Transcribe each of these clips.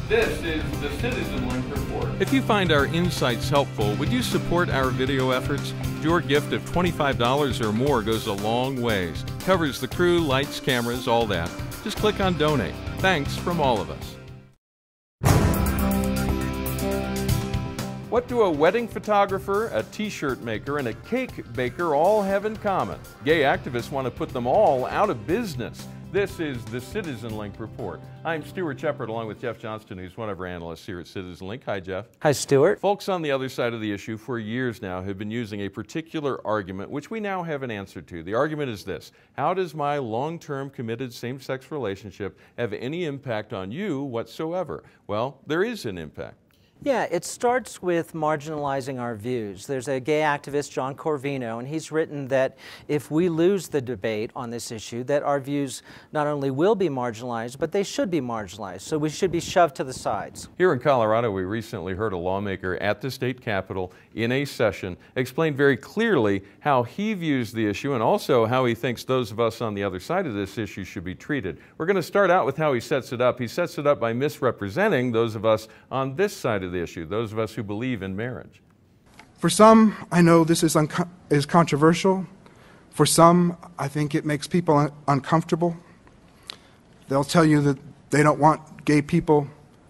This is the Citizen Link Report. If you find our insights helpful, would you support our video efforts? Your gift of $25 or more goes a long ways. Covers the crew, lights, cameras, all that. Just click on Donate. Thanks from all of us. What do a wedding photographer, a t-shirt maker, and a cake baker all have in common? Gay activists want to put them all out of business. This is the Citizen Link Report. I'm Stuart Shepard along with Jeff Johnston, who's one of our analysts here at Citizen Link. Hi, Jeff. Hi, Stuart. Folks on the other side of the issue for years now have been using a particular argument, which we now have an answer to. The argument is this: how does my long-term committed same-sex relationship have any impact on you whatsoever? Well, there is an impact. Yeah, it starts with marginalizing our views. There's a gay activist, John Corvino, and he's written that if we lose the debate on this issue, that our views not only will be marginalized, but they should be marginalized. So we should be shoved to the sides. Here in Colorado, we recently heard a lawmaker at the state capitol in a session explain very clearly how he views the issue and also how he thinks those of us on the other side of this issue should be treated. We're going to start out with how he sets it up. He sets it up by misrepresenting those of us on this side of the issue, those of us who believe in marriage. For some, I know this is controversial. For some, I think it makes people uncomfortable. They'll tell you that they don't want gay people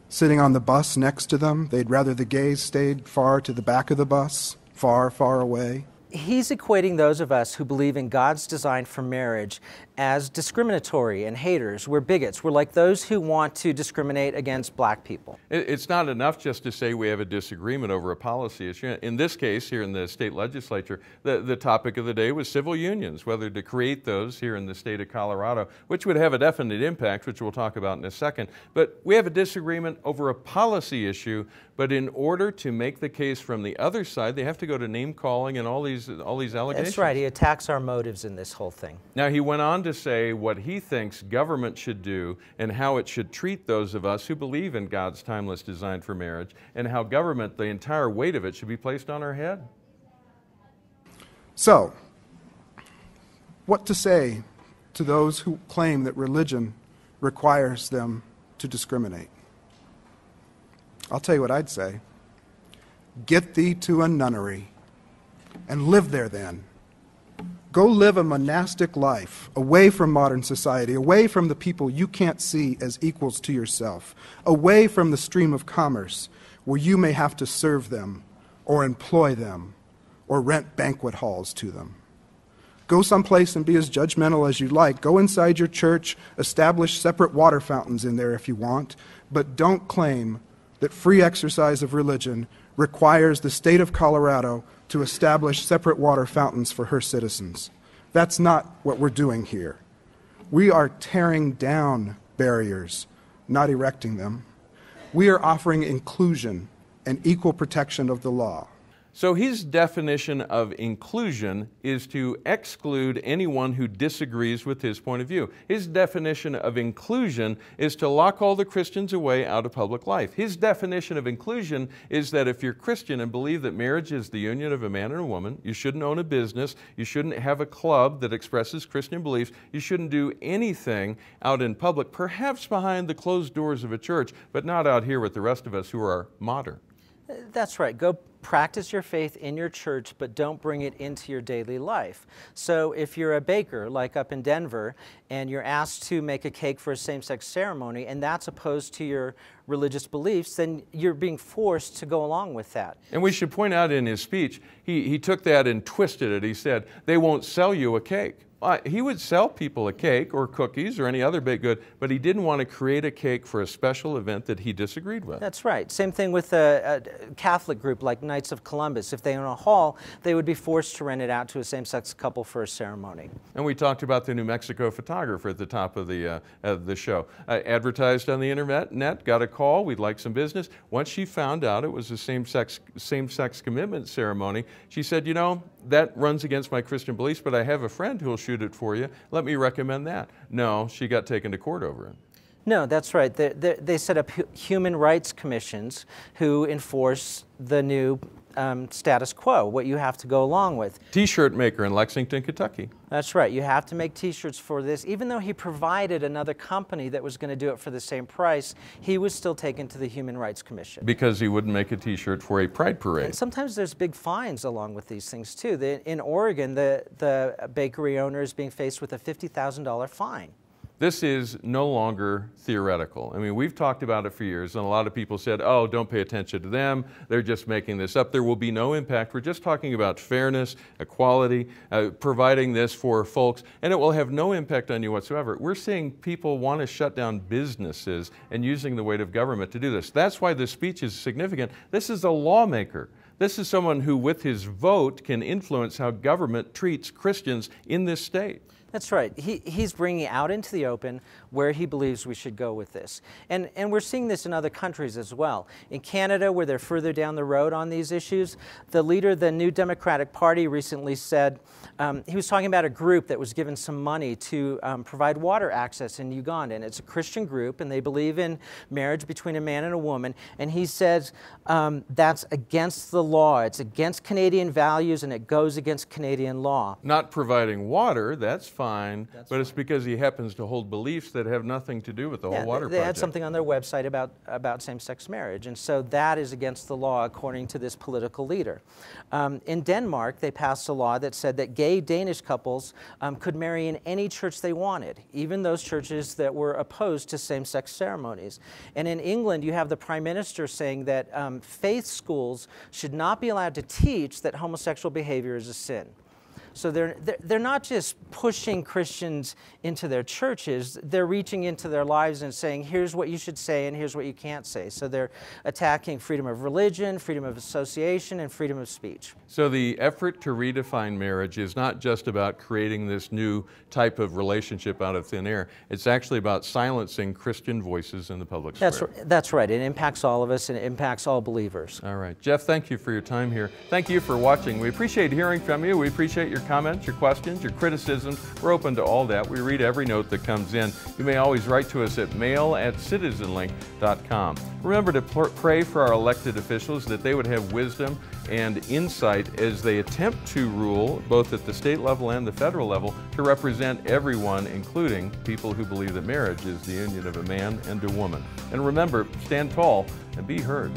sitting on the bus next to them. They'd rather the gays stayed far to the back of the bus, far, far away. He's equating those of us who believe in God's design for marriage as discriminatory and haters. We're bigots. We're like those who want to discriminate against black people. It's not enough just to say we have a disagreement over a policy issue. In this case, here in the state legislature, the topic of the day was civil unions, whether to create those here in the state of Colorado, which would have a definite impact, which we'll talk about in a second. But we have a disagreement over a policy issue, but in order to make the case from the other side, they have to go to name-calling and all these allegations. That's right. He attacks our motives in this whole thing. Now, he went on to say what he thinks government should do and how it should treat those of us who believe in God's timeless design for marriage, and how government, the entire weight of it, should be placed on our head. So, what to say to those who claim that religion requires them to discriminate? I'll tell you what I'd say. Get thee to a nunnery and live there then. Go live a monastic life, away from modern society, away from the people you can't see as equals to yourself, away from the stream of commerce where you may have to serve them or employ them or rent banquet halls to them. Go someplace and be as judgmental as you like. Go inside your church, establish separate water fountains in there if you want, but don't claim that free exercise of religion requires the state of Colorado to establish separate water fountains for her citizens. That's not what we're doing here. We are tearing down barriers, not erecting them. We are offering inclusion and equal protection of the law. So his definition of inclusion is to exclude anyone who disagrees with his point of view. His definition of inclusion is to lock all the Christians away out of public life. His definition of inclusion is that if you're Christian and believe that marriage is the union of a man and a woman, you shouldn't own a business, you shouldn't have a club that expresses Christian beliefs, you shouldn't do anything out in public, perhaps behind the closed doors of a church, but not out here with the rest of us who are modern. That's right. Go practice your faith in your church, but don't bring it into your daily life. So if you're a baker, like up in Denver, and you're asked to make a cake for a same-sex ceremony, and that's opposed to your religious beliefs, then you're being forced to go along with that. And we should point out in his speech, he took that and twisted it. He said, they won't sell you a cake. He would sell people a cake or cookies or any other baked good, but he didn't want to create a cake for a special event that he disagreed with. That's right. Same thing with a Catholic group like Knights of Columbus. If they own a hall, they would be forced to rent it out to a same-sex couple for a ceremony. And we talked about the New Mexico photographer at the top of the show. Advertised on the internet, got a call, we'd like some business. Once she found out it was a same-sex commitment ceremony, she said, you know, that runs against my Christian beliefs, but I have a friend who'll shoot it for you. Let me recommend that. No, she got taken to court over it. No, that's right. They set up human rights commissions who enforce the new status quo, what you have to go along with. T-shirt maker in Lexington, Kentucky. That's right. You have to make T-shirts for this. Even though he provided another company that was going to do it for the same price, he was still taken to the Human Rights Commission. Because he wouldn't make a T-shirt for a pride parade. And sometimes there's big fines along with these things too. In Oregon, the bakery owner is being faced with a $50,000 fine. This is no longer theoretical. I mean, we've talked about it for years, and a lot of people said, oh, don't pay attention to them. They're just making this up. There will be no impact. We're just talking about fairness, equality, providing this for folks, and it will have no impact on you whatsoever. We're seeing people want to shut down businesses and using the weight of government to do this. That's why this speech is significant. This is a lawmaker. This is someone who, with his vote, can influence how government treats Christians in this state. That's right. He's bringing out into the open where he believes we should go with this. And we're seeing this in other countries as well. In Canada, where they're further down the road on these issues, the leader of the New Democratic Party recently said, he was talking about a group that was given some money to provide water access in Uganda. And it's a Christian group, and they believe in marriage between a man and a woman. And he says that's against the law. It's against Canadian values, and it goes against Canadian law. Not providing water, that's fine, but it's because he happens to hold beliefs that have nothing to do with the whole water project. They had something on their website about same-sex marriage, and so that is against the law according to this political leader. In Denmark, they passed a law that said that gay Danish couples could marry in any church they wanted, even those churches that were opposed to same-sex ceremonies. And in England, you have the Prime Minister saying that faith schools should not be allowed to teach that homosexual behavior is a sin. So they're not just pushing Christians into their churches, they're reaching into their lives and saying, here's what you should say and here's what you can't say. So they're attacking freedom of religion, freedom of association, and freedom of speech. So the effort to redefine marriage is not just about creating this new type of relationship out of thin air. It's actually about silencing Christian voices in the public square. That's right. It impacts all of us and it impacts all believers. All right. Jeff, thank you for your time here. Thank you for watching. We appreciate hearing from you. We appreciate your comments, your questions, your criticisms. We're open to all that. We read every note that comes in. You may always write to us at mail@citizenlink.com. Remember to pray for our elected officials that they would have wisdom and insight as they attempt to rule, both at the state level and the federal level, to represent everyone, including people who believe that marriage is the union of a man and a woman. And remember, stand tall and be heard.